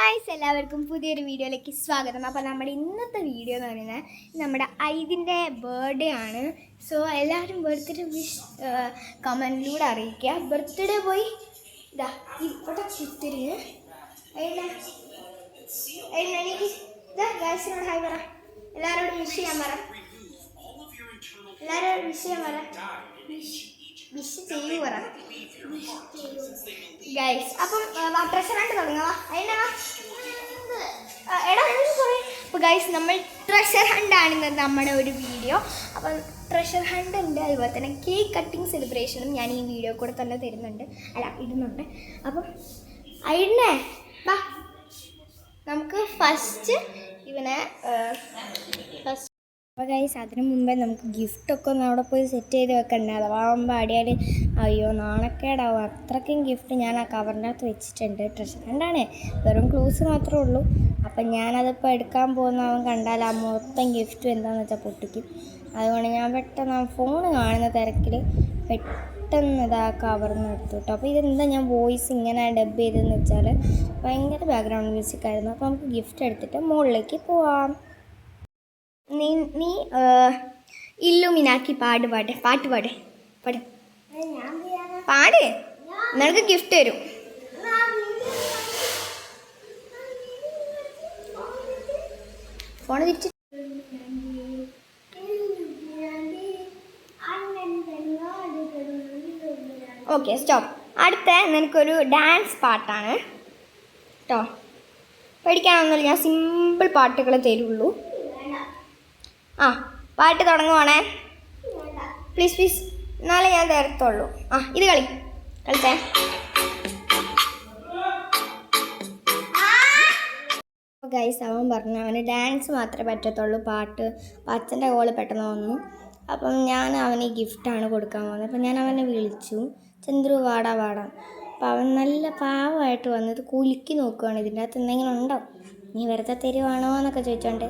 Guys, എല്ലാവർക്കും പുതിയൊരു വീഡിയോയിലേക്ക് സ്വാഗതം. അപ്പോൾ നമ്മുടെ ഇന്നത്തെ വീഡിയോ എന്ന് പറയുന്നത് നമ്മുടെ ഐദിൻ്റെ ബർത്ത്ഡേ ആണ്. സോ എല്ലാവരും ബർത്ത്ഡേ വിഷ് കമൻറ്റിലൂടെ അറിയിക്കുക. ബർത്ത്ഡേ പോയി ഇതാ ഇവിടെ കുത്തിരിഞ്ഞ് എനിക്ക് ഇതാ ഗായ്സിനോട് ഹായ് പറ, എല്ലാവരോടും വിഷ് ചെയ്യാൻ പറ, എല്ലാവരോടും വിഷ് ചെയ്യാൻ പറ, വിഷ് ചെയ്യൂ പറ ഗൈസ്. അപ്പം ട്രഷർ ഹണ്ട് തുടങ്ങാം. അപ്പോൾ ഗൈസ്, നമ്മൾ ട്രഷർ ഹണ്ടാണ് നമ്മുടെ ഒരു വീഡിയോ. അപ്പം ട്രഷർ ഹണ്ട് ഉണ്ട്, അതുപോലെ തന്നെ കേക്ക് കട്ടിങ് സെലിബ്രേഷനും ഞാൻ ഈ വീഡിയോ കൂടെ തന്നെ ഇടുന്നുണ്ട്. അപ്പം അയിടണേ ബാ, നമുക്ക് ഫസ്റ്റ് ഇവനെ അപ്പോൾ ഗൈസ്, അതിന് മുമ്പേ നമുക്ക് ഗിഫ്റ്റൊക്കെ ഒന്ന് അവിടെ പോയി സെറ്റ് ചെയ്ത് വെക്കണ്ടേ. അഥവാ പാടിയാൽ അയ്യോ നാണക്കേടാവും. അത്രയ്ക്കും ഗിഫ്റ്റ് ഞാൻ ആ കവറിൻ്റെ അകത്ത് വെച്ചിട്ടുണ്ട്. ട്രഷർ ഹണ്ടാണ്, വെറും ക്ലൂസ് മാത്രമേ ഉള്ളൂ. അപ്പം ഞാനതിപ്പോൾ എടുക്കാൻ പോകുന്ന അവൻ കണ്ടാൽ ആ മൊത്തം ഗിഫ്റ്റും എന്താണെന്ന് വെച്ചാൽ പൊട്ടിക്കും. അതുകൊണ്ട് ഞാൻ പെട്ടെന്ന് ആ ഫോൺ കാണുന്ന തിരക്കിൽ പെട്ടെന്ന് ഇതാ കവറിന്ന് എടുത്തു കേട്ടോ. അപ്പോൾ ഇതെന്താ ഞാൻ വോയിസ് ഇങ്ങനെ ഡബ് ചെയ്തതെന്ന് വെച്ചാൽ ഭയങ്കര ബാക്ക്ഗ്രൗണ്ട് മ്യൂസിക് ആയിരുന്നു. അപ്പോൾ നമുക്ക് ഗിഫ്റ്റ് എടുത്തിട്ട് മുകളിലേക്ക് പോവാം. നീ ഇല്ലുമിനാക്കി പാട്ട് പാട് നിനക്ക് ഗിഫ്റ്റ് തരും. ഫോണ് തിരിച്ച് ഓക്കെ, സ്റ്റോപ്പ്. അടുത്ത നിനക്കൊരു ഡാൻസ് പാട്ടാണ് കേട്ടോ. പഠിക്കാനൊന്നുമില്ല, ഞാൻ സിമ്പിൾ പാട്ടുകൾ തരുള്ളൂ. ആ, പാട്ട് തുടങ്ങുവാണേ. പ്ലീസ് എന്നാലേ ഞാൻ തരത്തുള്ളൂ. ഇത് കളിച്ചേ. ഗൈസ്, അവൻ പറഞ്ഞു അവന് ഡാൻസ് മാത്രമേ പറ്റത്തുള്ളൂ, പാട്ട് അച്ഛൻ്റെ കോള് പെട്ടെന്ന് വന്നു. അപ്പം ഞാൻ അവന് ഗിഫ്റ്റാണ് കൊടുക്കാൻ പോകുന്നത്. അപ്പം ഞാൻ അവനെ വിളിച്ചു, ചന്ദ്രു വാടാ. അപ്പം അവൻ നല്ല പാവമായിട്ട് വന്നത് കുലുക്കി നോക്കുകയാണ്, ഇതിൻ്റെ അകത്ത് എന്തെങ്കിലും ഉണ്ടോ, നീ വെറുതെ തരുവാണോ എന്നൊക്കെ ചോദിച്ചോണ്ട്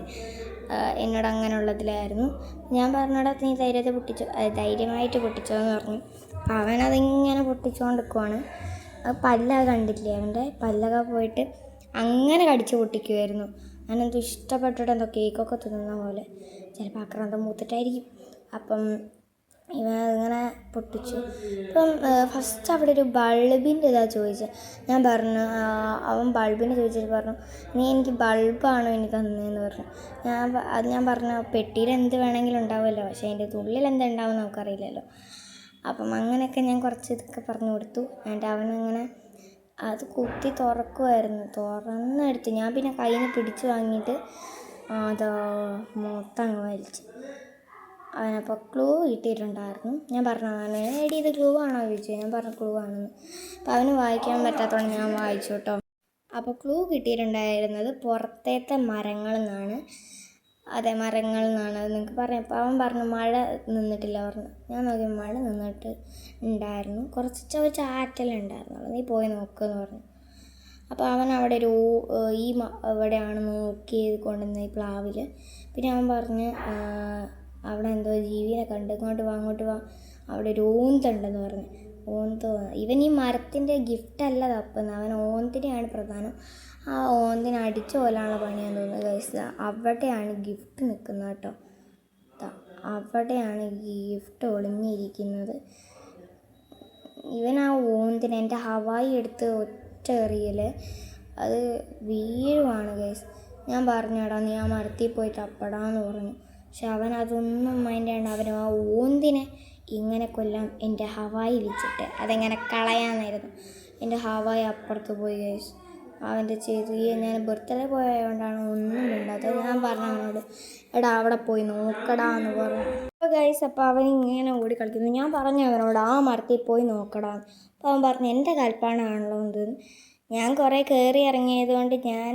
എന്നോട് അങ്ങനെ ഉള്ളതിലായിരുന്നു. ഞാൻ പറഞ്ഞോടാ നീ ധൈര്യമായിട്ട് പൊട്ടിച്ചോ എന്ന് പറഞ്ഞു. അപ്പം അവനതിങ്ങനെ പൊട്ടിച്ചുകൊണ്ട് നിൽക്കുവാണ്. പല്ലൊക്കെ കണ്ടില്ലേ, അവൻ്റെ പല്ലൊക്കെ പോയിട്ട് അങ്ങനെ കടിച്ച് പൊട്ടിക്കുമായിരുന്നു. ഞാനെന്തോ ഇഷ്ടപ്പെട്ടിട്ട് എന്തോ കേക്കൊക്കെ തിന്നുന്ന പോലെ, ചിലപ്പോൾ ആക്രാന്തം മൂത്തിട്ടായിരിക്കും. അപ്പം ഇവൻ അതിങ്ങനെ പൊട്ടിച്ചു. അപ്പം ഫസ്റ്റ് അവിടെ ഒരു ബൾബിൻ്റെ ഇതാണ് ചോദിച്ചത്. ഞാൻ പറഞ്ഞു, അവൻ ബൾബിൻ്റെ ചോദിച്ചിട്ട് പറഞ്ഞു, നീ എനിക്ക് ബൾബാണോ എനിക്ക് തന്നതെന്ന് പറഞ്ഞു. ഞാൻ പറഞ്ഞു പെട്ടിയിൽ എന്ത് വേണമെങ്കിലും ഉണ്ടാവുമല്ലോ, പക്ഷേ അതിൻ്റെ ഉള്ളിൽ എന്തുണ്ടാവും നമുക്കറിയില്ലല്ലോ. അപ്പം അങ്ങനെയൊക്കെ ഞാൻ കുറച്ച് ഇതൊക്കെ പറഞ്ഞു കൊടുത്തു. എന്നിട്ട് അവനങ്ങനെ അത് കുത്തി തുറന്നെടുത്ത് ഞാൻ പിന്നെ കയ്യിൽ നിന്ന് പിടിച്ച് വാങ്ങിയിട്ട് അത് മൊത്തം അങ്ങ് വലിച്ചു. അവനപ്പോൾ ക്ലൂ കിട്ടിയിട്ടുണ്ടായിരുന്നു. ഞാൻ പറഞ്ഞു അവനെ, എടി ഇത് ക്ലൂ ആണോ ചോദിച്ചു. ഞാൻ പറഞ്ഞു ക്ലൂ ആണെന്ന്. അപ്പോൾ അവന് വായിക്കാൻ പറ്റാത്തതുകൊണ്ട് ഞാൻ വായിച്ചു കേട്ടോ. അപ്പോൾ ക്ലൂ കിട്ടിയിട്ടുണ്ടായിരുന്നത് പുറത്തേത്തെ മരങ്ങളിൽ നിന്നാണ്. അതെ, മരങ്ങളിൽ നിന്നാണ് അത് നിങ്ങൾക്ക് പറയാം. അപ്പോൾ അവൻ പറഞ്ഞു മഴ നിന്നിട്ടില്ല പറഞ്ഞു. ഞാൻ നോക്കി മഴ നിന്നിട്ട് ഉണ്ടായിരുന്നു, കുറച്ച് ചാറ്റലുണ്ടായിരുന്നു, നീ പോയി നോക്കുമെന്ന് പറഞ്ഞു. അപ്പോൾ അവൻ അവിടെ ഇവിടെയാണ് നോക്കിയത് കൊണ്ടുവന്ന ഈ പ്ലാവിൽ. പിന്നെ അവൻ പറഞ്ഞ് അവിടെ എന്തോ ജീവിനെ കണ്ട്, ഇങ്ങോട്ട് വാ, അവിടെ ഒരു ഓന്തുണ്ടെന്ന് പറഞ്ഞു. ഇവൻ ഈ മരത്തിൻ്റെ ഗിഫ്റ്റല്ല തപ്പുന്നത്, അവൻ ഓന്തിനെയാണ് പ്രധാനം. ആ ഓന്തിനെ അടിച്ചു പോലാനുള്ള പണിയാന്ന് തോന്നുന്നത് ഗൈസ്. അവിടെയാണ് ഗിഫ്റ്റ് നിൽക്കുന്നത് കേട്ടോ. അവിടെയാണ് ഗിഫ്റ്റ് ഒളിഞ്ഞിരിക്കുന്നത്. ഇവൻ ആ ഓന്തിനെ എൻ്റെ ഹവായി എടുത്ത് ഒറ്റ എറിയൽ അത് വീഴുവാണ് ഗൈസ്. ഞാൻ പറഞ്ഞടാ നീ ആ മരത്തിൽ പോയി തപ്പടാന്ന് പറഞ്ഞു. പക്ഷെ അവൻ അതൊന്നും മൈൻഡ് ചെയ്യണ്ട. അവൻ ആ ഓന്തിനെ ഇങ്ങനെ കൊല്ലാം എൻ്റെ ഹവായി വെച്ചിട്ട് അതെങ്ങനെ കളയാനായിരുന്നു. എൻ്റെ ഹവായി അപ്പുറത്ത് പോയി ഗൈസ്. അവൻ്റെ ഞാൻ ബർത്ത്ഡേ പോയതുകൊണ്ടാണ് ഒന്നും മിണ്ടാത്തത്. ഞാൻ പറഞ്ഞു അവനോട്, എടാ അവിടെ പോയി നോക്കടാ എന്ന് പറഞ്ഞു. അപ്പോൾ ഗൈസ്, അപ്പോൾ അവൻ ഇങ്ങനെ ഓടി കളിക്കുന്നു. ഞാൻ പറഞ്ഞു അവനോട് ആ മരത്തിൽ പോയി നോക്കടാ. അപ്പോൾ അവൻ പറഞ്ഞു എൻ്റെ കൽപ്പാണാണല്ലോ എന്തെന്ന്. ഞാൻ കുറേ കയറി ഇറങ്ങിയതുകൊണ്ട് ഞാൻ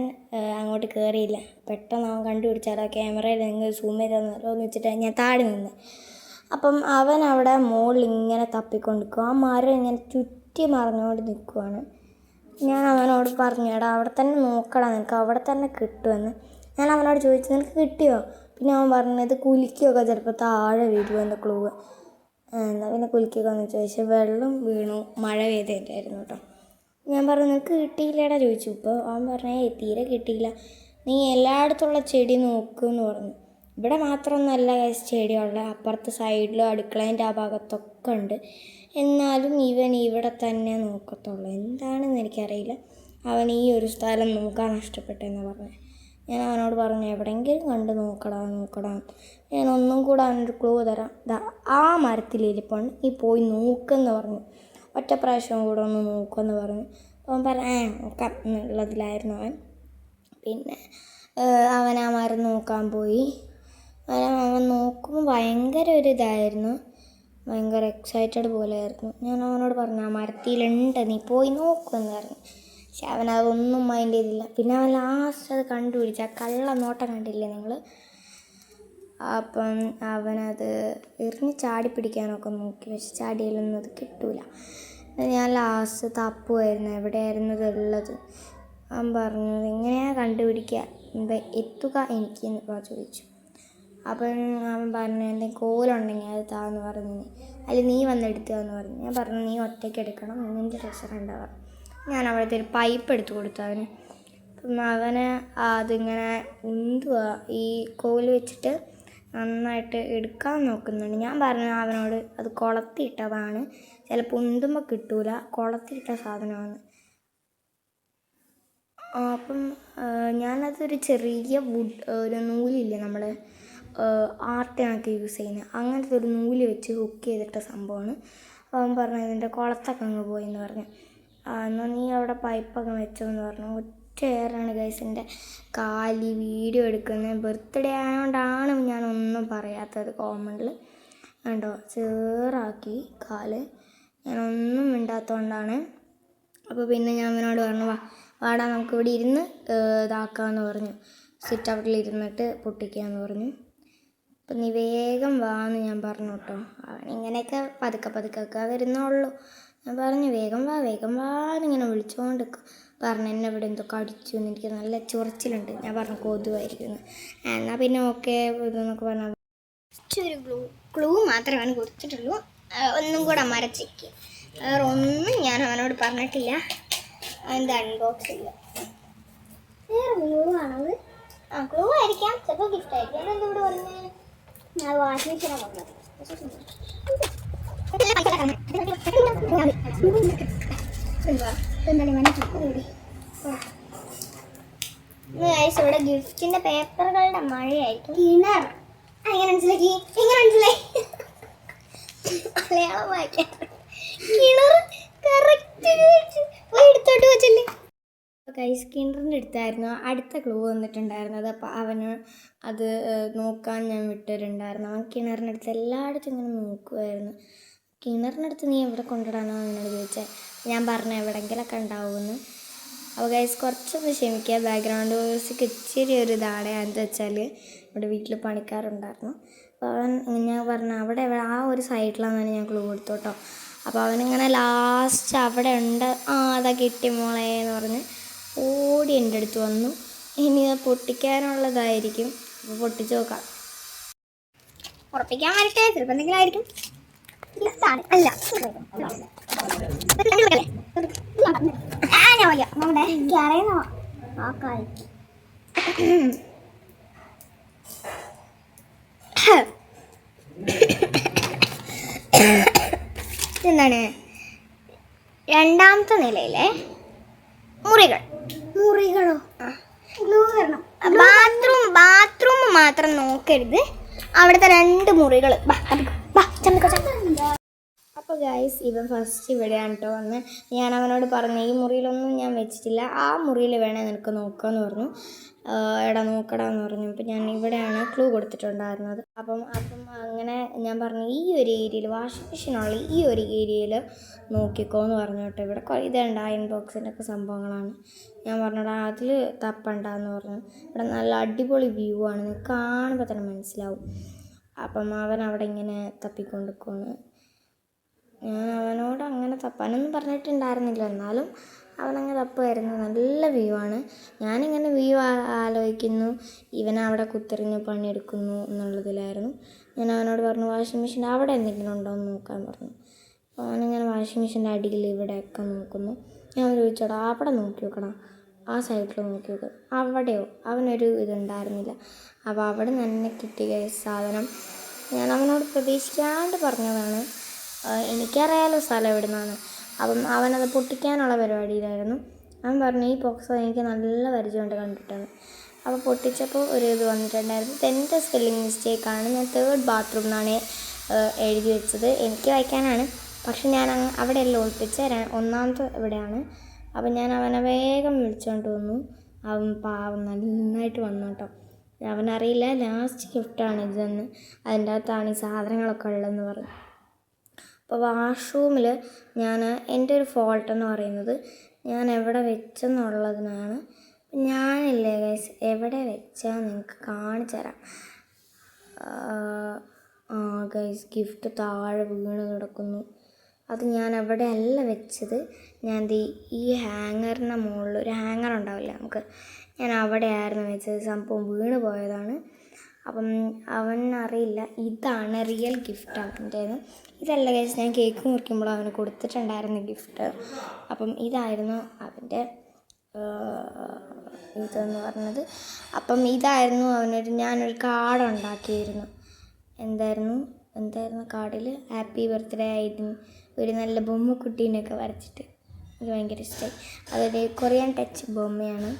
അങ്ങോട്ട് കയറിയില്ല. പെട്ടെന്ന് അവൻ കണ്ടുപിടിച്ചാലോ ക്യാമറയിൽ നിങ്ങൾ സൂം ചെയ്തെന്നല്ലോ എന്ന് വെച്ചിട്ട് ഞാൻ താഴെ നിന്ന്. അപ്പം അവൻ അവിടെ മുകളിൽ ഇങ്ങനെ തപ്പിക്കൊണ്ടിരിക്കും. ആ മരം ഇങ്ങനെ ചുറ്റി മറിഞ്ഞുകൊണ്ട് നിൽക്കുവാണ്. ഞാൻ അവനോട് പറഞ്ഞു, എടാ അവിടെ തന്നെ നോക്കടാ, നിനക്ക് അവിടെ തന്നെ കിട്ടുമെന്ന്. ഞാൻ അവനോട് ചോദിച്ചു, നിനക്ക് കിട്ടിയോ? പിന്നെ അവൻ പറഞ്ഞത് കുലുക്കിയൊക്കെ ചിലപ്പോൾ താഴെ വീഴുമെന്ന് ക്ലൂ. എന്നാൽ പിന്നെ കുലുക്കിയൊക്കെ എന്ന് ചോദിച്ചാൽ വെള്ളം വീണു, മഴ പെയ്തിട്ടായിരുന്നു കേട്ടോ. ഞാൻ പറഞ്ഞു നിനക്ക് കിട്ടിയില്ലടാ ചോദിച്ചു. ഇപ്പോൾ അവൻ പറഞ്ഞേ തീരെ കിട്ടിയില്ല, നീ എല്ലായിടത്തുള്ള ചെടി നോക്കുമെന്ന് പറഞ്ഞു. ഇവിടെ മാത്രമൊന്നുമല്ല ചെടിയുള്ള, അപ്പുറത്ത് സൈഡിലും അടുക്കളേൻ്റെ ആ ഭാഗത്തൊക്കെ ഉണ്ട്. എന്നാലും ഇവൻ ഇവിടെ തന്നെ നോക്കത്തുള്ളൂ, എന്താണെന്ന് എനിക്കറിയില്ല. അവൻ ഈ ഒരു സ്ഥലം നോക്കാൻ ഇഷ്ടപ്പെട്ടെന്ന് പറഞ്ഞു. ഞാൻ അവനോട് പറഞ്ഞു എവിടെയെങ്കിലും കണ്ട് നോക്കടാ. ഞാൻ ഒന്നും കൂടെ അവനൊരു ക്ലൂ തരാം, ആ മരത്തിലിരിപ്പുണ്ട്, നീ പോയി നോക്കുമെന്ന് പറഞ്ഞു. ഒറ്റ പ്രാവശ്യം കൂടെ ഒന്ന് നോക്കുമെന്ന് പറഞ്ഞു. അവൻ പറഞ്ഞു നോക്കാം എന്നുള്ളതിലായിരുന്നു അവൻ. പിന്നെ അവൻ ആ മരം നോക്കാൻ പോയി. അവൻ നോക്കുമ്പോൾ ഭയങ്കര ഒരു ഇതായിരുന്നു, ഭയങ്കര എക്സൈറ്റഡ് പോലെയായിരുന്നു. ഞാൻ അവനോട് പറഞ്ഞു ആ മരത്തിലുണ്ട്, നീ പോയി നോക്കുമെന്ന് പറഞ്ഞു. പക്ഷെ അവനതൊന്നും മൈൻഡ് ചെയ്തില്ല. പിന്നെ അവൻ ലാസ്റ്റ് അത് കണ്ടുപിടിച്ചു, ആ കള്ള നോട്ടം കണ്ടില്ലേ നിങ്ങൾ. അപ്പം അവനത് എറിഞ്ഞ് ചാടി പിടിക്കാനൊക്കെ നോക്കി, പക്ഷെ ചാടിയാലൊന്നും അത് കിട്ടൂല. ഞാൻ ലാസ്റ്റ് തപ്പുമായിരുന്നു എവിടെയായിരുന്നു ഇതുള്ളത്. അവൻ പറഞ്ഞത് എങ്ങനെയാണ് കണ്ടുപിടിക്കുക, എത്തുക എനിക്ക് എന്ന് ചോദിച്ചു. അപ്പം അവൻ പറഞ്ഞു എന്തെങ്കിലും കോലുണ്ടെങ്കിൽ അത് താന്ന് പറഞ്ഞു, അതിൽ നീ വന്നെടുത്തുകയെന്ന് പറഞ്ഞു. ഞാൻ പറഞ്ഞു നീ ഒറ്റയ്ക്ക് എടുക്കണം, നിൻ്റെ ട്രഷർ ഉണ്ടാവാം. ഞാൻ അവിടുത്തെ ഒരു പൈപ്പ് എടുത്ത് കൊടുത്തു അവന്. അപ്പം അവന് അതിങ്ങനെ ഉന്തുക, ഈ കോല് വെച്ചിട്ട് നന്നായിട്ട് എടുക്കാൻ നോക്കുന്നുണ്ട്. ഞാൻ പറഞ്ഞു അവനോട് അത് കുളത്തിയിട്ടതാണ്, ചിലപ്പോൾ ഉന്തുമ്പോൾ കിട്ടൂല, കുളത്തിയിട്ട സാധനമാണ്. അപ്പം ഞാനതൊരു ചെറിയ ഒരു നൂലില്ലേ നമ്മൾ ആർട്ടിനൊക്കെ യൂസ് ചെയ്യുന്നത്, അങ്ങനത്തെ ഒരു നൂല് വെച്ച് ഹുക്ക് ചെയ്തിട്ട സംഭവമാണ്. അവൻ പറഞ്ഞു ഇതിൻ്റെ കുളത്തൊക്കെ അങ്ങ് പോയെന്ന് പറഞ്ഞു. എന്നാൽ നീ അവിടെ പൈപ്പൊക്കെ വെച്ചോന്ന് പറഞ്ഞു. ഒറ്റ എയറാണ് ഗൈസിൻ്റെ കാലി വീഡിയോ എടുക്കുന്നത്. ബർത്ത്ഡേ ആയതുകൊണ്ടാണ് ഞാനൊന്നും പറയാത്തത്. കോമണിൽ കണ്ടോ ചേറാക്കി കാല്, ഞാനൊന്നും മിണ്ടാത്തതുകൊണ്ടാണ്. അപ്പോൾ പിന്നെ ഞാൻ അവനോട് പറഞ്ഞു വാടാ നമുക്കിവിടെ ഇരുന്ന് ഇതാക്കാമെന്ന് പറഞ്ഞു, സിറ്റ് ഔട്ടിൽ ഇരുന്നിട്ട് പൊട്ടിക്കാമെന്ന് പറഞ്ഞു. അപ്പം നീ വേഗം വാ എന്ന് ഞാൻ പറഞ്ഞു കേട്ടോ. അവനിങ്ങനെയൊക്കെ പതുക്കെ വരുന്നുള്ളൂ. ഞാൻ പറഞ്ഞു വേഗം വാ എന്നിങ്ങനെ വിളിച്ചുകൊണ്ട് പറഞ്ഞു. എന്നെ ഇവിടെ എന്തോ കടിച്ചു എന്ന്, എനിക്ക് നല്ല ചൊറിച്ചിലുണ്ട്. ഞാൻ പറഞ്ഞു കൊതുവായിരിക്കുന്നു. എന്നാൽ പിന്നെ ഓക്കെ ഇതെന്നൊക്കെ പറഞ്ഞു. ഒരു ക്ലൂ മാത്രമാണ് കൊടുത്തിട്ടുള്ളൂ, ഒന്നും കൂടെ മരച്ചേക്ക്, വേറെ ഒന്നും ഞാൻ അവനോട് പറഞ്ഞിട്ടില്ല. അതിൻ്റെ അൺബോക്സ് ഇല്ല, വേറെ ക്ലൂ ആണത്. ക്ലൂ ആയിരിക്കാം, ചിലപ്പോൾ ഗിഫ്റ്റ് ആയിരിക്കും. അതെന്തോട് പറഞ്ഞു ഞാൻ വാഷിംഗ് മെഷീനാണ് പറഞ്ഞത്. ഇവിടെ ഗിഫ്റ്റിന്റെ പേപ്പറുകളുടെ മഴയായിരിക്കും. കിണർ എങ്ങനെ മനസ്സിലാക്കി? മലയാളം വായിക്കാൻ കിണർ കറക്റ്റ് എടുത്തോട്ട് വെച്ചല്ലേ. ഗൈസ് കിണറിൻ്റെ അടുത്തായിരുന്നു അടുത്ത ക്ലൂ വന്നിട്ടുണ്ടായിരുന്നത്. അപ്പോൾ അവന് അത് നോക്കാൻ ഞാൻ വിട്ടിട്ടുണ്ടായിരുന്നു. അവൻ കിണറിൻ്റെ അടുത്ത് എല്ലായിടത്തും ഇങ്ങനെ നോക്കുമായിരുന്നു. കിണറിനടുത്ത് നീ എവിടെ കൊണ്ടിടാനോ എന്നോട് ചോദിച്ചാൽ ഞാൻ പറഞ്ഞു എവിടെയെങ്കിലൊക്കെ ഉണ്ടാവുമെന്ന്. അപ്പോൾ ഗൈസ് കുറച്ചൊന്ന് ക്ഷമിക്കുക, ബാക്ക്ഗ്രൗണ്ട് മ്യൂസിക് ഇച്ചിരി ഒരു ഇതാണ്. എന്താ വെച്ചാൽ ഇവിടെ വീട്ടിൽ പണിക്കാറുണ്ടായിരുന്നു. അപ്പോൾ അവൻ ഞാൻ പറഞ്ഞു അവിടെ ആ ഒരു സൈഡിലാണെന്നാണ് ഞാൻ ക്ലൂ കൊടുത്തു കേട്ടോ. അപ്പോൾ അവനിങ്ങനെ ലാസ്റ്റ് അവിടെ ഉണ്ട്, അതാ കിട്ടി മോളെ എന്ന് പറഞ്ഞ് ഓടി എൻ്റെ അടുത്ത് വന്നു. ഇനി അത് പൊട്ടിക്കാനുള്ളതായിരിക്കും, അപ്പോൾ പൊട്ടിച്ച് നോക്കാം. ഉറപ്പിക്കാൻ വരട്ടെ, ചിലപ്പോൾ എന്തെങ്കിലും ആയിരിക്കും. അല്ല എന്താണ് രണ്ടാമത്തെ നിലയിലെ മുറികളോ ബാത്റൂം മാത്രം നോക്കരുത്, അവിടുത്തെ 2 മുറികൾ. അപ്പോൾ ഗൈസ് ഇവൻ ഫസ്റ്റ് ഇവിടെയാണ് കേട്ടോ വന്ന്. ഞാൻ അവനോട് പറഞ്ഞു ഈ മുറിയിലൊന്നും ഞാൻ വെച്ചിട്ടില്ല, ആ മുറിയിൽ വേണേൽ നിനക്ക് നോക്കാമെന്ന് പറഞ്ഞു. എടാ നോക്കടാന്ന് പറഞ്ഞു. അപ്പം ഞാൻ ഇവിടെയാണ് ക്ലൂ കൊടുത്തിട്ടുണ്ടായിരുന്നത്. അപ്പം അങ്ങനെ ഞാൻ പറഞ്ഞു ഈ ഒരു ഏരിയയിൽ വാഷിംഗ് മെഷീനുള്ള ഈ ഒരു ഏരിയയിൽ നോക്കിക്കോ എന്ന് പറഞ്ഞു കേട്ടോ. ഇവിടെ ഇതുണ്ട് അയൺ ബോക്സിൻ്റെ ഒക്കെ സംഭവങ്ങളാണ്. ഞാൻ പറഞ്ഞടാ അതിൽ തപ്പണ്ടെന്ന് പറഞ്ഞു. ഇവിടെ നല്ല അടിപൊളി വ്യൂ ആണ്, നിങ്ങൾക്ക് കാണുമ്പോൾ തന്നെ മനസ്സിലാവും. അപ്പം അവൻ അവിടെ ഇങ്ങനെ തപ്പിക്കൊണ്ടിരിക്കുകയാണ്. ഞാൻ അവനോട് അങ്ങനെ തപ്പാനൊന്നും പറഞ്ഞിട്ടുണ്ടായിരുന്നില്ല, എന്നാലും അവനങ്ങനെ തപ്പുമായിരുന്നു. നല്ല വ്യൂ ആണ്. ഞാനിങ്ങനെ വ്യൂ ആലോചിക്കുന്നു, ഇവനവിടെ കുത്തിറിഞ്ഞ് പണിയെടുക്കുന്നു എന്നുള്ളതിലായിരുന്നു. ഞാൻ അവനോട് പറഞ്ഞു വാഷിംഗ് മെഷീൻ അവിടെ എന്തെങ്കിലും ഉണ്ടോ എന്ന് നോക്കാൻ പറഞ്ഞു. അപ്പോൾ അവനിങ്ങനെ വാഷിംഗ് മെഷീൻ്റെ അടിയിൽ ഇവിടെയൊക്കെ നോക്കുന്നു. ഞാൻ ചോദിച്ചോടാ അവിടെ നോക്കി നോക്കണം, ആ സൈഡിൽ നോക്കി നോക്കണം. അവിടെയോ അവനൊരു ഇതുണ്ടായിരുന്നില്ല. അപ്പോൾ അവിടെ തന്നെ കിട്ടിയ സാധനം ഞാൻ അവനോട് പ്രതീക്ഷിക്കാണ്ട് പറഞ്ഞതാണ്. എനിക്കറിയാലോ സ്ഥലം എവിടെ നിന്നാണ്. അപ്പം അവനത് പൊട്ടിക്കാനുള്ള പരിപാടിയിലായിരുന്നു. അവൻ പറഞ്ഞു ഈ ബോക്സ് എനിക്ക് നല്ല പരിചയമുണ്ട് കണ്ടിട്ടാണ്. അപ്പോൾ പൊട്ടിച്ചപ്പോൾ ഒരു ഇത് വന്നിട്ടുണ്ടായിരുന്നു. ഇതെൻ്റെ സ്പെല്ലിങ് മിസ്റ്റേക്കാണ്. ഞാൻ 3rd ബാത്റൂം എന്നാണ് എഴുതി വെച്ചത്. എനിക്ക് വായിക്കാനാണ്, പക്ഷെ ഞാൻ അവിടെയല്ല ഒളിപ്പിച്ച് 1ാമത്തെ ഇവിടെയാണ്. അപ്പം ഞാൻ അവനെ വേഗം വിളിച്ചുകൊണ്ട് വന്നു. അവൻ പാവം നന്നായിട്ട് വന്നു കേട്ടോ. അവനറിയില്ല ലാസ്റ്റ് ഗിഫ്റ്റാണ് ഇതെന്ന്, അതിൻ്റെ അകത്താണ് ഈ സാധനങ്ങളൊക്കെ ഉള്ളതെന്ന് പറഞ്ഞു. അപ്പോൾ വാഷ്റൂമിൽ ഞാൻ എൻ്റെ ഒരു ഫോൾട്ട് എന്ന് പറയുന്നത് ഞാൻ എവിടെ വെച്ചെന്നുള്ളതിനാണ്. ഞാനില്ലേ ഗൈസ് എവിടെ വെച്ചാൽ നിങ്ങൾക്ക് കാണിച്ചു തരാം. ഗൈസ് ഗിഫ്റ്റ് താഴെ വീണ് കിടക്കുന്നു. അത് ഞാൻ അവിടെ അല്ല വെച്ചത്. ഞാൻ ഈ ഹാങ്ങറിൻ്റെ മുകളിൽ ഒരു ഹാങ്ങർ ഉണ്ടാവില്ല നമുക്ക്, ഞാൻ അവിടെ ആയിരുന്നു വെച്ചത്. സംഭവം വീണ് പോയതാണ്. അപ്പം അവനറിയില്ല ഇതാണ് റിയൽ ഗിഫ്റ്റ് അവൻ്റേന്ന്. ഇതല്ല ഗൈസ് ഞാൻ കേക്ക് മുറിക്കുമ്പോൾ അവന് കൊടുത്തിട്ടുണ്ടായിരുന്ന ഗിഫ്റ്റ്. അപ്പം ഇതായിരുന്നു അവൻ്റെ ഇതെന്ന് പറഞ്ഞത്. അപ്പം ഇതായിരുന്നു ഞാനൊരു കാർഡ് ഉണ്ടാക്കിയിരുന്നു. എന്തായിരുന്നു കാർഡിൽ ഹാപ്പി ബർത്ത്ഡേ ആയിട്ട് ഒരു നല്ല ബൊമ്മക്കുട്ടീനൊക്കെ വരച്ചിട്ട് എനിക്ക് ഭയങ്കര ഇഷ്ടമായി. അതൊരു കൊറിയൻ ടച്ച് ബൊമ്മയാണ്.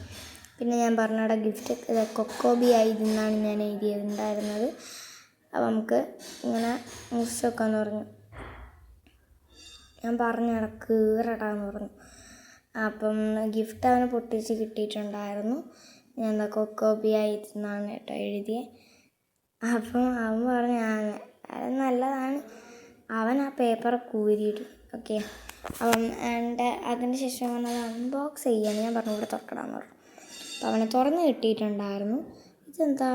പിന്നെ ഞാൻ പറഞ്ഞവിടെ ഗിഫ്റ്റ് കൊക്കോബി ആയിരുന്നാണ് ഞാൻ എഴുതിയിട്ടുണ്ടായിരുന്നത്. അപ്പം നമുക്ക് ഇങ്ങനെ മുറിച്ച് വെക്കാമെന്ന് പറഞ്ഞു. ഞാൻ പറഞ്ഞവിടെ കീറടാന്ന് പറഞ്ഞു. അപ്പം ഗിഫ്റ്റ് അവന് പൊട്ടിച്ച് കിട്ടിയിട്ടുണ്ടായിരുന്നു. ഞാൻ കൊക്കോബി ആയിരുന്നാണ് കേട്ടോ എഴുതിയത്. അപ്പം അവൻ പറഞ്ഞു അത് നല്ലതാണ്. അവൻ ആ പേപ്പർ കൂരിയിട്ടു. ഓക്കെ, അപ്പം അതിന് ശേഷം അവനത് അൺബോക്സ് ചെയ്യാൻ ഞാൻ പറഞ്ഞു ഇവിടെ തുറക്കണമെന്ന് പറഞ്ഞു. അപ്പം അവനെ തുറന്ന് കിട്ടിയിട്ടുണ്ടായിരുന്നു. ഇതെന്താ,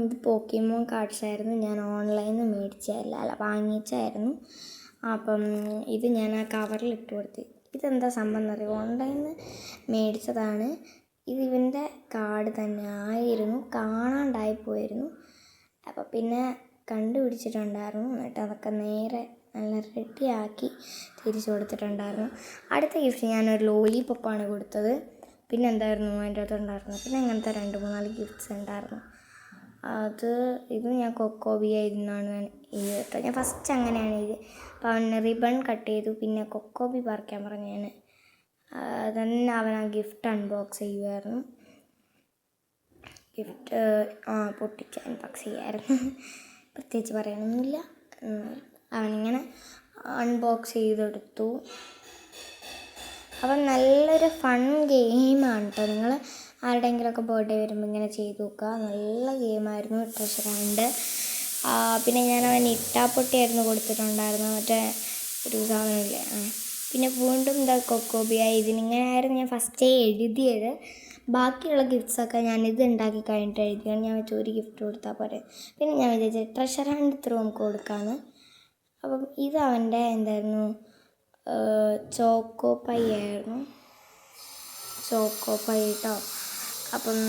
ഇത് പോക്കിമോൻ കാർഡ്സ് ആയിരുന്നു. ഞാൻ ഓൺലൈനിൽ നിന്ന് മേടിച്ചതല്ല വാങ്ങിച്ചായിരുന്നു. അപ്പം ഇത് ഞാൻ ആ കവറിൽ ഇട്ട് കൊടുത്തു. ഇതെന്താ സംഭവം എന്നറിയോ, ഓൺലൈനിൽ നിന്ന് മേടിച്ചതാണ്. ഇവൻ്റെ കാർഡ് തന്നെ ആയിരുന്നു, കാണാണ്ടായിപ്പോയിരുന്നു. അപ്പോൾ പിന്നെ കണ്ടുപിടിച്ചിട്ടുണ്ടായിരുന്നു. എന്നിട്ട് അതൊക്കെ നേരെ നല്ല റെഡിയാക്കി തിരിച്ചു കൊടുത്തിട്ടുണ്ടായിരുന്നു. അടുത്ത ഗിഫ്റ്റ് ഞാനൊരു ലോലിപോപ്പാണ് കൊടുത്തത്. പിന്നെ എന്തായിരുന്നു അതിൻ്റെ അകത്ത് ഉണ്ടായിരുന്നത്, പിന്നെ അങ്ങനത്തെ 2-3-4 ഗിഫ്റ്റ്സ് ഉണ്ടായിരുന്നു. ഇത് ഞാൻ കൊക്കോബി ആയിരുന്നാണ് ഇത് കേട്ടോ. ഞാൻ ഫസ്റ്റ് അങ്ങനെയാണ് ഇത്. അപ്പോൾ അവന് റിബൺ കട്ട് ചെയ്തു, പിന്നെ കൊക്കോബി പറിക്കാൻ പറഞ്ഞു. ഞാൻ തന്നെ അവൻ ആ ഗിഫ്റ്റ് അൺബോക്സ് ചെയ്യുമായിരുന്നു. ഗിഫ്റ്റ് പൊട്ടിച്ച് അൺബോക്സ് ചെയ്യായിരുന്നു. പ്രത്യേകിച്ച് പറയാനൊന്നുമില്ല. അവനിങ്ങനെ അൺബോക്സ് ചെയ്തെടുത്തു. അപ്പം നല്ലൊരു ഫൺ ഗെയിമാണ് കേട്ടോ. നിങ്ങൾ ആരുടെയെങ്കിലുമൊക്കെ ബർത്ത്ഡേ വരുമ്പോൾ ഇങ്ങനെ ചെയ്ത് നോക്കുക. നല്ല ഗെയിമായിരുന്നു ട്രഷർ ഹണ്ട്. പിന്നെ ഞാൻ അവന് ഇട്ടാപ്പൊട്ടിയായിരുന്നു കൊടുത്തിട്ടുണ്ടായിരുന്നു, മറ്റേ ഒരു സാധനമില്ലേ. പിന്നെ വീണ്ടും എന്താ കൊക്കോബിയ. ഇതിനിങ്ങനെയായിരുന്നു ഞാൻ ഫസ്റ്റേ എഴുതിയത്. ബാക്കിയുള്ള ഗിഫ്റ്റ്സൊക്കെ ഞാനിത് ഉണ്ടാക്കി കഴിഞ്ഞിട്ട് എഴുതിയാണ്. ഞാൻ വെച്ച് ഒരു ഗിഫ്റ്റ് കൊടുത്താൽ പോരെ. പിന്നെ ഞാൻ വിചാരിച്ചത് ട്രഷർ ഹണ്ട് ത്രൂ നമുക്ക് കൊടുക്കാമെന്ന്. അപ്പം ഇത് അവൻ്റെ എന്തായിരുന്നു, ചോക്കോ പൈ ആയിരുന്നു. ചോക്കോ പൈ കേട്ടോ. അപ്പം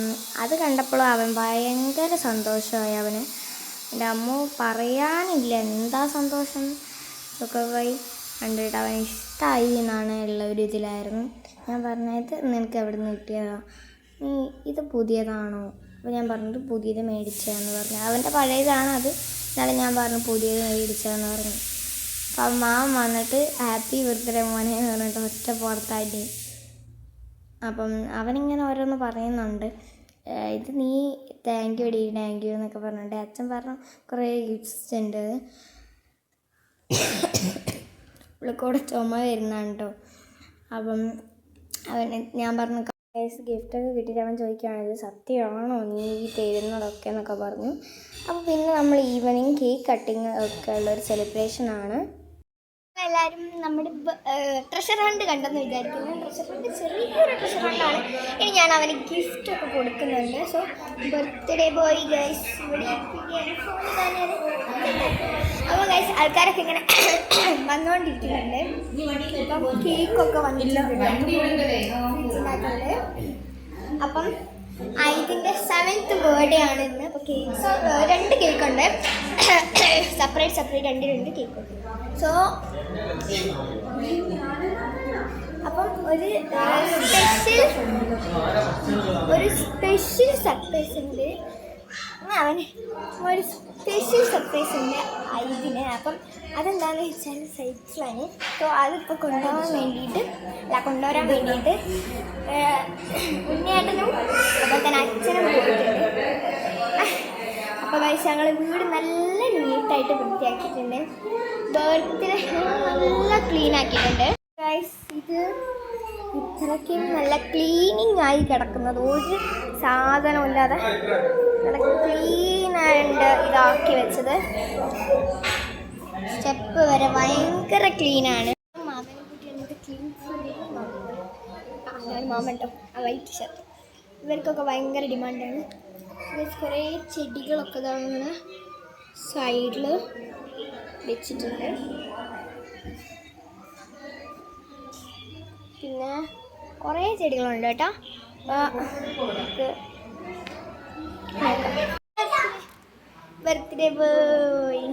അത് കണ്ടപ്പോൾ അവൻ ഭയങ്കര സന്തോഷമായി. അവന് എൻ്റെ അമ്മ പറയാനില്ല എന്താ സന്തോഷം. ചോക്കോ പൈ കണ്ടിട്ട് അവൻ ഇഷ്ടമായി എന്നാണ് ഉള്ള ഒരു ഇതിലായിരുന്നു. ഞാൻ പറഞ്ഞത് നിനക്ക് എവിടെ നിന്ന് കിട്ടിയതാ, നീ ഇത് പുതിയതാണോ? അപ്പോൾ ഞാൻ പറഞ്ഞത് പുതിയത് മേടിച്ചതെന്ന് പറഞ്ഞു. അവൻ്റെ പഴയതാണ് അത്, എന്നാലും ഞാൻ പറഞ്ഞു പുതിയത് മേടിച്ചതെന്ന് പറഞ്ഞു. അപ്പം മാമൻ വന്നിട്ട് ഹാപ്പി ബർത്ത്ഡേ മോനെ എന്ന് പറഞ്ഞിട്ട് ഒറ്റ പുറത്തായിട്ട്. അപ്പം അവനിങ്ങനെ ഓരോന്ന് പറയുന്നുണ്ട്. ഇത് നീ താങ്ക് യു എന്നൊക്കെ പറഞ്ഞിട്ട് അച്ഛൻ പറഞ്ഞു കുറേ ഗിഫ്റ്റ്സ് ഉണ്ട്. ഇവൾക്കൂടെ ചുമ വരുന്നതാണ് കേട്ടോ. അപ്പം ഞാൻ പറഞ്ഞു ഗിഫ്റ്റൊക്കെ കിട്ടിയിട്ട് അവൻ ചോദിക്കുകയാണ് ഇത് സത്യമാണോ നീ തരുന്നതൊക്കെ എന്നൊക്കെ പറഞ്ഞു. അപ്പോൾ പിന്നെ നമ്മൾ ഈവനിങ് കേക്ക് കട്ടിങ് ഒക്കെ ഉള്ളൊരു സെലിബ്രേഷനാണ്. എല്ലാവരും നമ്മുടെ ട്രഷർ ഹണ്ട് കണ്ടെന്ന് വിചാരിക്കുന്നു. ട്രഷർ ഹണ്ട് ചെറിയൊരു ട്രഷർ ഹണ്ടാണ്. ഇനി ഞാൻ അവന് ഗിഫ്റ്റൊക്കെ കൊടുക്കുന്നുണ്ട്. സോ ബർത്ത്ഡേ ബോയ് ഗൈസ് ഇവിടെ അപ്പോൾ ഗൈസ് ആൾക്കാരൊക്കെ ഇങ്ങനെ വന്നുകൊണ്ടിരിക്കുന്നുണ്ട്. അപ്പം കേക്കൊക്കെ വന്നിട്ടുണ്ട്. അപ്പം ഇതിൻ്റെ 7th ബർത്ത്ഡേ ആണ് ഇന്ന്. അപ്പോൾ കേക്ക്സ് 2 കേക്കുണ്ട്, സെപ്പറേറ്റ് 2 കേക്കുണ്ട്. സോ അപ്പം ഒരു സ്പെഷ്യൽ സർപ്രൈസ് ഉണ്ട് അവന്, ഒരു സ്പെഷ്യൽ സർപ്രൈസ് ഉണ്ട് ഇതിന്. അപ്പം അതെന്താണെന്ന് വെച്ചാൽ സൈക്കിളാണ്. അപ്പോൾ അതിപ്പോൾ കൊണ്ടുവരാൻ വേണ്ടിയിട്ട് ഉണ്ണിയേട്ടനും അതുപോലെ തന്നെ അച്ഛനും പോയിട്ടുണ്ട്. അപ്പോൾ ഗൈസ് ഞങ്ങൾ വീട് നല്ല നീറ്റായിട്ട് വൃത്തിയാക്കിയിട്ടുണ്ട്. ബർത്ത്ഡേ നല്ല ക്ലീൻ ആക്കിയിട്ടുണ്ട് ഗൈസ്. ഇത് ഇത്രയ്ക്കും നല്ല ക്ലീനിങ് ആയി കിടക്കുന്നത്, ഒരു സാധനവും ഇല്ലാതെ നല്ല ക്ലീൻ ആയിട്ട് ഇതാക്കി വെച്ചത്. സ്റ്റെപ്പ് വരെ ഭയങ്കര ക്ലീനാണ്. മാമനെ കൂട്ടിയാണ് ക്ലീൻ മാമട്ടോ ആ വൈറ്റ് ഷർട്ട്. ഇവർക്കൊക്കെ ഭയങ്കര ഡിമാൻഡാണ്. കുറേ ചെടികളൊക്കെ ഇതാണ് സൈഡിൽ വെച്ചിട്ടുണ്ട്. പിന്നെ കുറേ ചെടികളുണ്ട് കേട്ടോ. ബർത്ത്ഡേ ബോയ്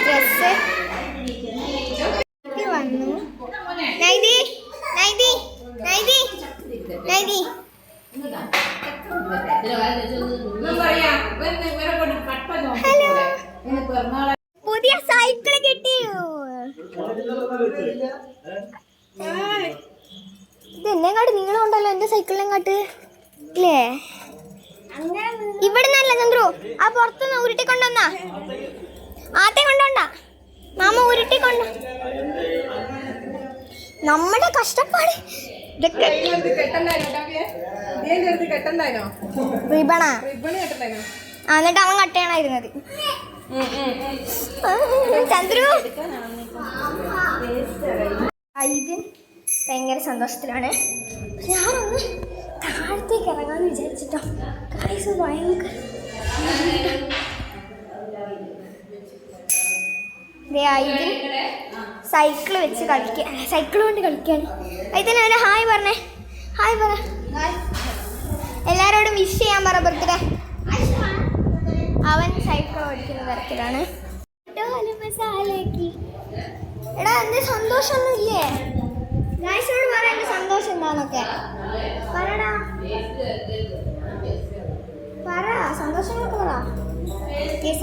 ഡ്രസ് വന്നു. നൈദി നൈദി നൈദി നൈദി ഹലോ, പുതിയ സൈക്കിൾ കിട്ടിയോ? ഇത് എന്നെങ്ങാട്ട് നീളമുണ്ടല്ലോ എൻ്റെ സൈക്കിളിനെങ്ങാട്ട് ഇല്ലേ? ഇവിടെ നിന്നല്ല ചന്ദ്രു, ആ പുറത്തുനിന്ന് ഉരുട്ടിക്കൊണ്ടുവന്നാ ആദ്യം കൊണ്ടോണ്ട മാമ ഉരുട്ടിക്കൊണ്ട്. നമ്മുടെ കഷ്ടപ്പാട് റിബണാ. എന്നിട്ട് അവൻ കട്ട് ചെയ്യണമായിരുന്നത്. ചന്ദ്രു ഇത് ഭയങ്കര സന്തോഷത്തിലാണ്. ഞാനൊന്ന് താഴത്തേക്ക് ഇറങ്ങാന്ന് വിചാരിച്ചിട്ടോ. കായ്സ് ഭയങ്കര സൈക്കിൾ വെച്ച് കളിക്കുക, സൈക്കിൾ കൊണ്ട് കളിക്കുകയാണ്. അതിന് അവനെ ഹായ് പറഞ്ഞേ, ഹായ് പറ, എല്ലാവരോടും വിഷ് ചെയ്യാൻ പറ ബർത്ത്ഡേ. അവൻ സൈക്കിൾ ഓടിക്കുന്ന തരത്തിലാണ്. എടാ എൻ്റെ സന്തോഷമൊന്നും ഇല്ലേ? ഗായ്സിനോട് പറ എൻ്റെ സന്തോഷം എന്താന്നൊക്കെ പറടാ, പറ സന്തോഷങ്ങളൊക്കെ പറ.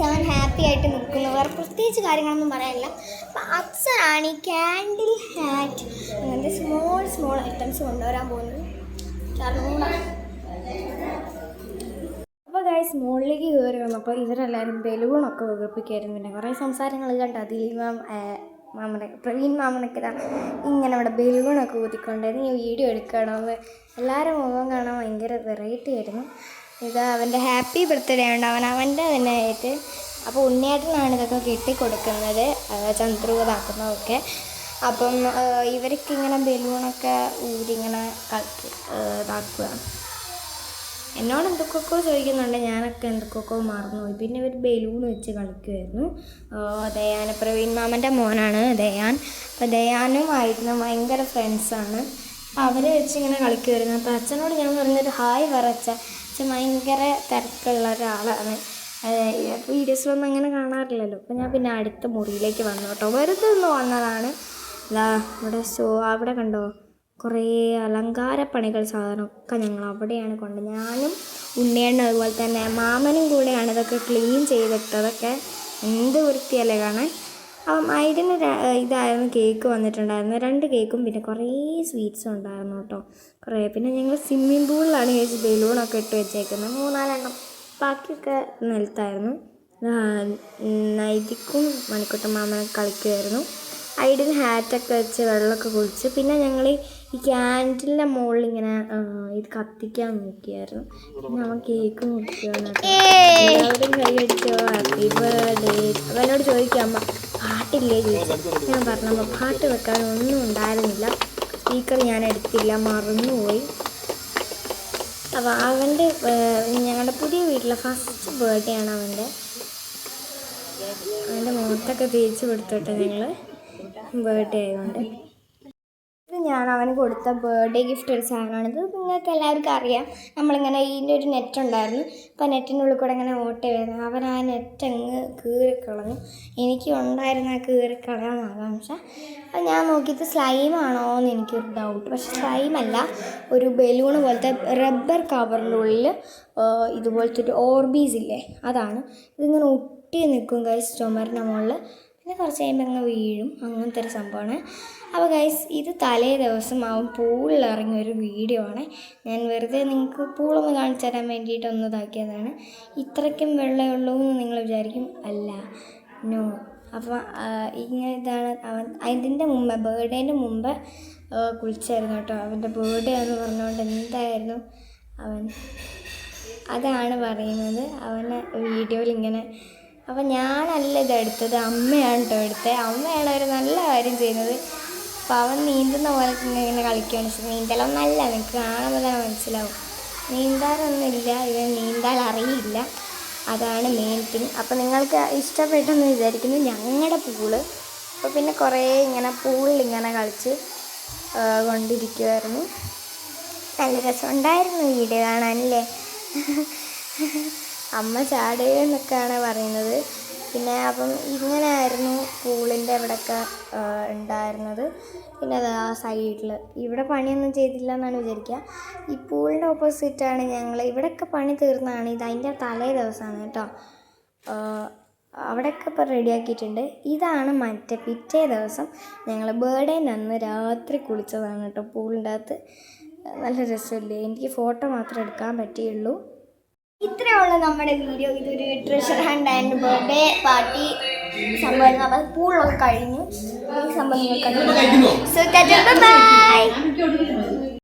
അവൻ ഹാപ്പി ആയിട്ട് നിൽക്കുന്നു, വേറെ പ്രത്യേകിച്ച് കാര്യങ്ങളൊന്നും പറയാനില്ല. അപ്പം അച്ഛനാണ് ഈ ക്യാൻഡിൽ ഹാറ്റ് അങ്ങനത്തെ സ്മോൾ ഐറ്റംസ് കൊണ്ടുവരാൻ പോകുന്നത്. അപ്പോൾ ഗൈസ് മുകളിലേക്ക് കയറി വന്നപ്പോൾ ഇവരെല്ലാവരും ബലൂണൊക്കെ വികർപ്പിക്കായിരുന്നു. പിന്നെ കുറേ സംസാരങ്ങൾ കണ്ട് അതിൽ പ്രവീൺ മാമനൊക്കെ ഇങ്ങനെ ഇവിടെ ബലൂണൊക്കെ ഊതിക്കൊണ്ടായിരുന്നു. ഈ വീഡിയോ എടുക്കണമെന്ന് എല്ലാവരും മുഖം കാണാൻ ഭയങ്കര വെറൈറ്റി ആയിരുന്നു. ഇത് അവൻ്റെ ഹാപ്പി ബർത്ത്ഡേ ഉണ്ട്, അവൻ്റെ തന്നെ ആയിട്ട്. അപ്പോൾ ഉണ്ണിയേട്ടനാണ് ഇതൊക്കെ കെട്ടിക്കൊടുക്കുന്നത്, ചന്ദ്രു ഇതാക്കുന്നതൊക്കെ. അപ്പം ഇവർക്കിങ്ങനെ ബലൂണൊക്കെ ഊരിങ്ങനെ ഇതാക്കുക. എന്നോട് എന്തൊക്കെയൊക്കെ ചോദിക്കുന്നുണ്ട്, ഞാനൊക്കെ എന്തൊക്കെയൊക്കെ മറന്നുപോയി. പിന്നെ ഇവർ ബലൂൺ വെച്ച് കളിക്കുമായിരുന്നു. ദയാൻ പ്രവീൺ മാമൻ്റെ മോനാണ് ദയാൻ. അപ്പോൾ ദയാനുമായിരുന്നു ഭയങ്കര ഫ്രണ്ട്സാണ്. അപ്പോൾ അവരെ വെച്ച് ഇങ്ങനെ കളിക്കുമായിരുന്നു. അപ്പോൾ അച്ഛനോട് ഞാൻ പറഞ്ഞൊരു ഹായ് പറച്ച. അച്ഛൻ ഭയങ്കര തിരക്കുള്ള ഒരാളാണ്, വീഡിയോസിലൊന്നും അങ്ങനെ കാണാറില്ലല്ലോ. അപ്പോൾ ഞാൻ പിന്നെ അടുത്ത മുറിയിലേക്ക് വന്നു കേട്ടോ, വെറുതെ ഒന്ന് വന്നതാണ്. ഇവിടെ അവിടെ കണ്ടോ കുറേ അലങ്കാരപ്പണികൾ സാധനമൊക്കെ ഞങ്ങൾ അവിടെയാണ് ഞാനും ഉണ്ണിയേണ്ണ അതുപോലെ തന്നെ മാമനും കൂടെയാണ് ഇതൊക്കെ ക്ലീൻ ചെയ്തിട്ടതൊക്കെ. എന്ത് വൃത്തിയല്ലേ കാണാൻ. അപ്പം അതിന് ഇതായിരുന്നു കേക്ക് വന്നിട്ടുണ്ടായിരുന്നു, 2 കേക്കും പിന്നെ കുറേ സ്വീറ്റ്സും ഉണ്ടായിരുന്നു കേട്ടോ, കുറേ. പിന്നെ ഞങ്ങൾ സ്വിമ്മിങ് പൂളിലാണ് ചേച്ചി ബലൂണൊക്കെ ഇട്ട് വെച്ചേക്കുന്നത്, 3-4 എണ്ണം. ബാക്കിയൊക്കെ നിലത്തായിരുന്നു. നൈതിക്കും മണിക്കുട്ടൻ മാമനൊക്കെ കളിക്കുമായിരുന്നു. ഐഡിന് ഹാറ്റൊക്കെ വെച്ച് വെള്ളമൊക്കെ കുളിച്ച്. പിന്നെ ഞങ്ങൾ ഈ ക്യാൻഡിലിൻ്റെ മുകളിൽ ഇങ്ങനെ ഇത് കത്തിക്കാൻ നോക്കിയായിരുന്നു. പിന്നെ അവൻ കേക്ക് മുറിക്കുകയാണ്. എല്ലാവരും കൈയടിച്ചോ ഹാപ്പി ബർത്ത്ഡേ. അപ്പോൾ എന്നോട് ചോദിക്കുക അമ്മ പാട്ടില്ലേ ചോദിച്ചു. ഞാൻ പറഞ്ഞപ്പോൾ പാട്ട് വെക്കാനൊന്നും ഉണ്ടായിരുന്നില്ല, സ്പീക്കർ ഞാൻ എടുത്തില്ല, മറന്നുപോയി. അപ്പോൾ അവൻ്റെ ഞങ്ങളുടെ പുതിയ വീട്ടിലെ ഫസ്റ്റ് ബർത്ത്ഡേ ആണ് അവൻ്റെ മുഖത്തൊക്കെ തേച്ച് കൊടുത്തോട്ടെ ഞങ്ങൾ ബർത്ത്ഡേ ആയതുകൊണ്ട്. ഇത് ഞാൻ അവന് കൊടുത്ത ബർത്ത്ഡേ ഗിഫ്റ്റ് ഒരു സാധനമാണിത്. നിങ്ങൾക്ക് എല്ലാവർക്കും അറിയാം. നമ്മളിങ്ങനെ ഇതിൻ്റെ ഒരു നെറ്റ് ഉണ്ടായിരുന്നു. അപ്പോൾ നെറ്റിൻ്റെ ഉള്ളിൽ കൂടെ ഇങ്ങനെ ഓട്ട വരുന്നത്. അവൻ ആ നെറ്റ് അങ്ങ് കീറിക്കളഞ്ഞു. എനിക്ക് ഉണ്ടായിരുന്ന ആ കീറിക്കളയാൻ ആകാംക്ഷ. അപ്പം ഞാൻ നോക്കിയിട്ട് സ്ലൈമാണോ എന്ന് എനിക്കൊരു ഡൗട്ട്. പക്ഷെ സ്ലൈമല്ല, ഒരു ബലൂണ് പോലത്തെ റബ്ബർ കവറിൻ്റെ ഉള്ളിൽ ഇതുപോലത്തെ ഒരു ഓർബീസ് ഇല്ലേ, അതാണ്. ഇതിങ്ങനെ ഒട്ടി നിൽക്കും ഗൈസ് ചുമരിൻ്റെ മുകളിൽ. പിന്നെ കുറച്ച് കഴിയുമ്പോൾ അങ്ങ് വീഴും. അങ്ങനത്തെ ഒരു സംഭവമാണ്. അപ്പോൾ ഗൈസ് ഇത് തലേ ദിവസം അവൻ പൂളിൽ ഇറങ്ങിയൊരു വീഡിയോ ആണ്. ഞാൻ വെറുതെ നിങ്ങൾക്ക് പൂളൊന്ന് കാണിച്ചു തരാൻ വേണ്ടിയിട്ടൊന്ന് ഇതാക്കിയതാണ്. ഇത്രയ്ക്കും വെള്ളമേ ഉള്ളൂ എന്ന് നിങ്ങൾ വിചാരിക്കും. അല്ല, നോ. അപ്പോൾ ഇങ്ങനെ ഇതാണ് അവൻ. അതിൻ്റെ മുമ്പ് ബർത്ത്ഡേൻ്റെ മുമ്പ് കുളിച്ചായിരുന്നു കേട്ടോ. അവൻ്റെ ബർത്ത്ഡേ എന്ന് പറഞ്ഞുകൊണ്ട് എന്തായിരുന്നു അവൻ, അതാണ് പറയുന്നത്. അവനെ വീഡിയോയിൽ ഇങ്ങനെ. അപ്പം ഞാനല്ല ഇതെടുത്തത്, അമ്മയാണ് കേട്ടോ എടുത്തത്. അമ്മയാണ് ഒരു നല്ല കാര്യം ചെയ്യുന്നത്. അപ്പോൾ അവൻ നീന്തുന്ന പോലെ ഇങ്ങനെ കളിക്കുകയാണ് ചെയ്തത്. നീന്തലൊന്നല്ല, നിങ്ങൾക്ക് കാണുമ്പോൾ തന്നെ മനസ്സിലാവും. നീന്താനൊന്നുമില്ല, ഇവൻ നീന്താൻ അറിയില്ല. അതാണ് മെയിൻ തിങ്. അപ്പോൾ നിങ്ങൾക്ക് ഇഷ്ടപ്പെട്ടെന്ന് വിചാരിക്കുന്നു ഞങ്ങളുടെ പൂള്. അപ്പോൾ പിന്നെ കുറേ ഇങ്ങനെ പൂളിൽ ഇങ്ങനെ കളിച്ച് കൊണ്ടിരിക്കുമായിരുന്നു. നല്ല രസമുണ്ടായിരുന്നു വീഡിയോ കാണാനല്ലേ. അമ്മ ചാടുകയെന്നൊക്കെയാണ് പറയുന്നത്. പിന്നെ അപ്പം ഇങ്ങനെയായിരുന്നു പൂളിൻ്റെ ഇവിടെയൊക്കെ ഉണ്ടായിരുന്നത്. പിന്നെ അത് ആ സൈഡിൽ ഇവിടെ പണിയൊന്നും ചെയ്തില്ല എന്നാണ് വിചാരിക്കുക. ഈ പൂളിൻ്റെ ഓപ്പോസിറ്റാണ് ഞങ്ങൾ. ഇവിടെയൊക്കെ പണി തീർന്നതാണ്. ഇത് അതിൻ്റെ തലേ ദിവസമാണ് കേട്ടോ. അവിടെയൊക്കെ ഇപ്പോൾ റെഡിയാക്കിയിട്ടുണ്ട്. ഇതാണ് മറ്റേ പിറ്റേ ദിവസം ഞങ്ങൾ ബർത്ത്ഡേൻ്റെ അന്ന് രാത്രി കുളിച്ചതാണ് കേട്ടോ പൂളിൻ്റെ അകത്ത്. നല്ല രസമില്ലേ. എനിക്ക് ഫോട്ടോ മാത്രമേ എടുക്കാൻ പറ്റിയുള്ളൂ. ഇത്രയുള്ള നമ്മുടെ വീഡിയോ. ഇതൊരു treasure hunt and birthday party സംഭവം. അപ്പം പൂളൊക്കെ കഴിഞ്ഞു. ഈ സംഭവം നിങ്ങൾ കണ്ടു. So by.